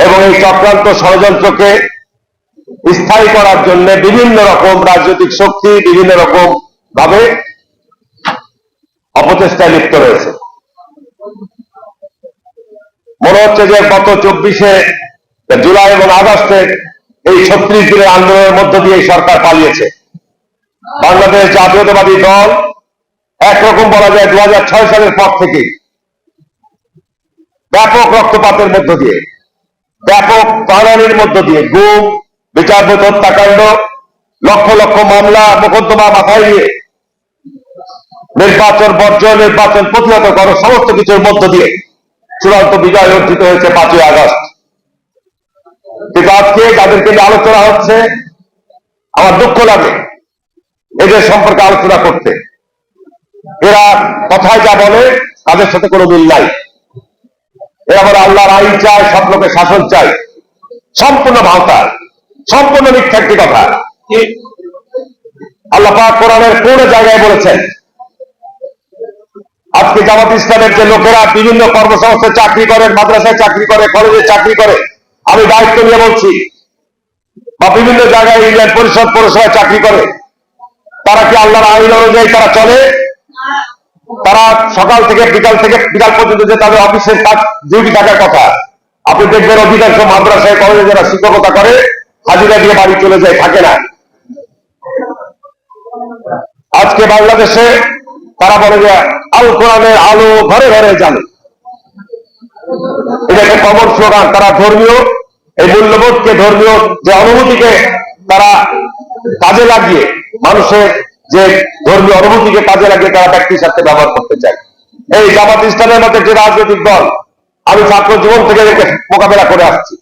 এবং এই চক্রান্ত ষড়যন্ত্রকে স্থায়ী করার জন্য বিভিন্ন রকম রাজনৈতিক শক্তি বিভিন্ন রকম ভাবে অপচেষ্টায় লিপ্ত রয়েছে। মনে হচ্ছে যে গত 24শে জুলাই এবং আগস্টে এই 36 দিনের আন্দোলনের মধ্য দিয়ে সরকার পালিয়েছে। বাংলাদেশ জাতীয়তাবাদী দল একরকম বলা যায় 2006 সালের পর থেকে ব্যাপক রক্তপাতের মধ্য দিয়ে, ব্যাপক হয়রানির মধ্য দিয়ে, গুম, বিচারবহির্ভূত হত্যাকাণ্ড, লক্ষ লক্ষ মামলা মোকদ্দমা মাথায় নিয়ে নির্বাচন বর্জ্য, নির্বাচন প্রতিহত করার সমস্ত কিছুর মধ্য দিয়ে চূড়ান্ত বিজয় অর্জিত হয়েছে 5ই আগস্ট। কিন্তু আজকে যাদেরকে নিয়ে আলোচনা হচ্ছে, আমার দুঃখ লাগে এদের সম্পর্কে আলোচনা করতে। এরা কথায় যা বলে তাদের সাথে কোনো মিল নাই। এরা বলে আল্লাহর আইন চায়, সব লোকের শাসন চাই, সম্পূর্ণ ভাওতা, সম্পূর্ণ মিথ্যা একটি কথা। আল্লাহ পাক কোরআনের কোন জায়গায় বলেছেন আজকে জামাত ইসলামের যে লোকেরা বিভিন্ন কর্মসংস্থায় চাকরি করে, মাদ্রাসায় চাকরি করে, কলেজে চাকরি করে, আমি দায়িত্ব নিয়ে বলছি, বা বিভিন্ন জায়গায় ইউনিয়ন পরিষদ পৌরসভায় চাকরি করে, তারা কি আল্লাহর আইন অনুযায়ী তারা চলে? তারা সকাল থেকে বিকাল পর্যন্ত যে তাদের অফিসের কাজ ডিউটি থাকার কথা, আপনি দেখবেন অধিকাংশ মাদ্রাসায় কলেজে যারা শিক্ষকতা করে হাজিরা দিয়ে বাড়ি চলে যায়, থাকে না। আজকে বাংলাদেশে তারা বলে যে আল কোরআনের আলো ঘরে ঘরে জানে, এটা একটা কমন স্লোগান। তারা ধর্মীয় এই মূল্যবোধকে, ধর্মীয় যে অনুভূতিকে তারা কাজে লাগিয়ে, মানুষের যে ধর্মীয় অনুভূতিকে কাজে লাগিয়ে তারা ব্যক্তির সাথে ব্যবহার করতে চায়। এই জামাত ইসলামের মতো যে রাজনৈতিক দল, আমি ছাত্র জীবন থেকে মোকাবেলা করে আসছি,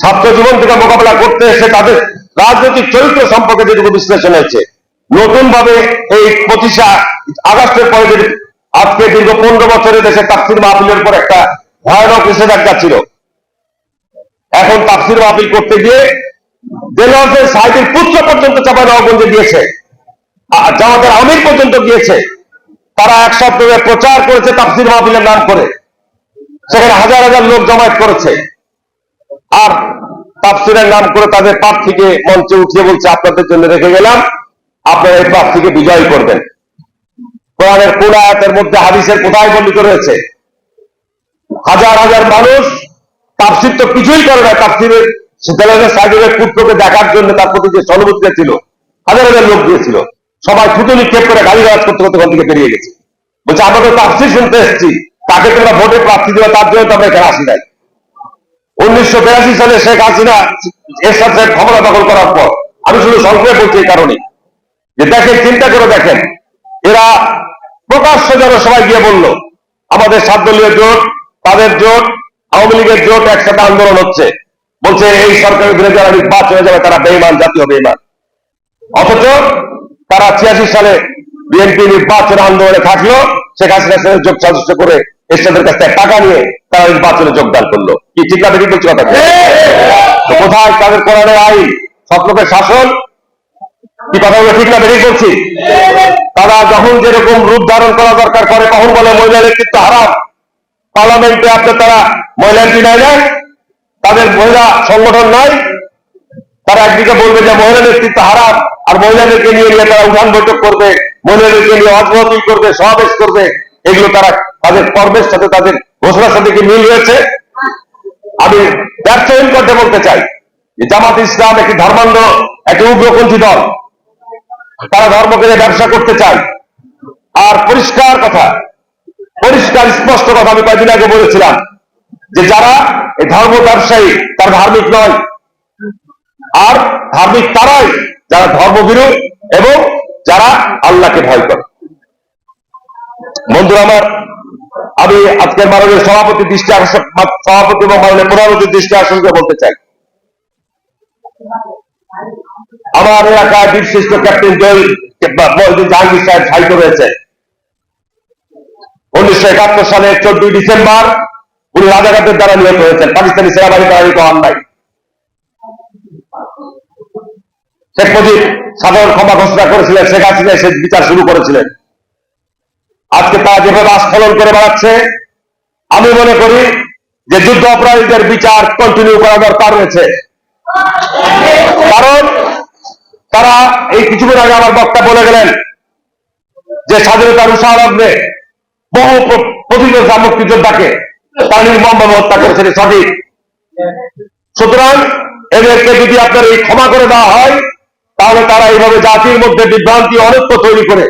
ছাত্র জীবন থেকে মোকাবেলা করতে এসে তাদের রাজনৈতিক চরিত্র সম্পর্কে যেটুকু বিশ্লেষণ হয়েছে, নতুন ভাবে এই 25 আগস্টের পরে যে আজকে দীর্ঘ 15 বছরের দেশে তাফসীর মাহফিলের উপর একটা ভয়ানক নিষেধাজ্ঞা ছিল। এখন তাফসীর মাহফিল করতে গিয়ে দেলোয়ার হোসেন সাঈদীর পুত্র পর্যন্ত চাঁপাইনবাবগঞ্জে গিয়েছে, জামাতের আমির পর্যন্ত গিয়েছে। তারা এক সপ্তাহে প্রচার করেছে তাফসীর মাহফিলের নাম করে, সেখানে হাজার হাজার লোক জমায়েত করেছে। আর তাফসীরের নাম করে তাদের প্রার্থীকে মঞ্চে উঠিয়ে বলছে আপনাদের জন্য রেখে গেলাম, আপনারা এই প্রার্থীকে বিজয়ী করবেন। কোরআনের কোন আয়াতের মধ্যে, হাদিসের কোথায় বর্ণিত রয়েছে? হাজার হাজার মানুষ তাফসীর তো কিছুই করে না, তাফসীরের সাইডের পুত্রকে দেখার জন্য তার প্রতি যে সহানুভূতি ছিল, হাজার হাজার লোক দিয়েছিল। সবাই থুতু নিক্ষেপ করে গাড়ি রাজ করতে করতে ওখান থেকে বেরিয়ে গেছে। বলছে আমরা তো তাফসীর শুনতে এসেছি, তাকে তোমরা ভোটে প্রার্থী দেওয়া, তার জন্য তো আমরা এখানে আসি নাই। 1982 সালে শেখ হাসিনা এরশাদ সাহেব ক্ষমতা দখল করার পর, আমি শুধু সংক্ষেপে বলছি এই কারণে যে দেখেন, চিন্তা করে দেখেন, এরা প্রকাশ্য জনসভায় গিয়ে বলল আমাদের 7 দলীয় জোট, তাদের জোট, আওয়ামী লীগের জোট একসাথে আন্দোলন হচ্ছে, বলছে এই সরকারের বিরুদ্ধে যারা নির্বাচন হয়ে যাবে তারা বেঈমান, জাতীয় বেঈমান। অথচ তারা 86 সালে বিএনপি নির্বাচন আন্দোলনে থাকলো, শেখ হাসিনার সাথে যোগ সাজস্য করে এরশাদের কাছ থেকে টাকা নিয়ে তারা নির্বাচনে যোগদান করলো। কি ঠিক না বেঠিক বলছি কথা? কোথায় তাদের কোরআনের আইন, সবলোকের শাসন? কি কথা বলে ঠিক না বেঠিক বলছি? তারা যখন যেরকম রূপ ধারণ করা দরকার করে, কখন বলে মহিলা নেতৃত্ব হারাম। পার্লামেন্টে আপনার তারা মহিলা এমপি নাই না, তাদের মহিলা সংগঠন নাই, তারা একদিকে বলবে যে মহিলা নেতৃত্ব হারাম, আর মহিলাদেরকে নিয়ে নিয়ে তারা উঠান বৈঠক করবে, মহিলাদেরকে নিয়ে অজমাহফিল করবে, সমাবেশ করবে। এগুলো তারা তাদের কর্মের সাথে, তাদের ঘোষণার সাথে কি মিল রয়েছে? আমি ব্যর্থহীন করতে বলতে চাই যে জামাত ইসলাম একটি ধর্মান্ধ, একটি উগ্রপন্থী দল। তারা ধর্মকে ব্যবসা করতে চায়। আর পরিষ্কার কথা, পরিষ্কার স্পষ্ট কথা আমি কয়েকদিন আগে বলেছিলাম যে যারা এই ধর্ম ব্যবসায়ী তারা ধার্মিক নয়, আর ধার্মিক তারাই যারা ধর্মভীরু এবং যারা আল্লাহকে ভয় করে। বন্ধুরা আমার, আমি আজকের মাননীয় সভাপতি এবং মাননীয় প্রধানমন্ত্রীর দৃষ্টি আকর্ষণ করে বলতে চাই, আমার এলাকায় বীরশ্রেষ্ঠ ক্যাপ্টেন জাহাঙ্গীর সাহেব শায়িত রয়েছে। 1971 সালের 14 ডিসেম্বর উনি রাজাঘাটের দ্বারা নিহত হয়েছেন, পাকিস্তানি সেনাবাহিনী দ্বারা নিহত হন নাই। শেখ মুজিব সাধারণ ক্ষমা ঘোষণা করেছিলেন, শেখ হাসিনা সে বিচার শুরু করেছিলেন। আজকে তারা যেভাবে আস্ফলন করে বেড়াচ্ছে, আমি মনে করি যে যুদ্ধ অপরাধীদের বিচার কন্টিনিউ করা দরকার রয়েছে। কারণ তারা এই কিছুদিন আগে আমার বক্তা বলে গেলেন যে স্বাধীনতার উষালগ্নে বহু প্রতিযোদ্ধা মুক্তিযোদ্ধাকে তারা নির্মমভাবে হত্যা করেছেন, সঠিক। সুতরাং এদেরকে যদি আপনার এই ক্ষমা করে দেওয়া হয়, তাহলে তারা এইভাবে জাতির মধ্যে বিভ্রান্তি অনৈক্য তৈরি করে,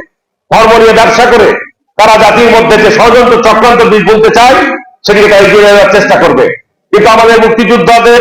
ধর্ম নিয়ে ব্যবসা করে তারা জাতির মধ্যে যে ষড়যন্ত্র চক্রান্ত বীজ বলতে চায়, সেটিকে তারা এগিয়ে নেওয়ার চেষ্টা করবে। কিন্তু আমাদের মুক্তিযোদ্ধাদের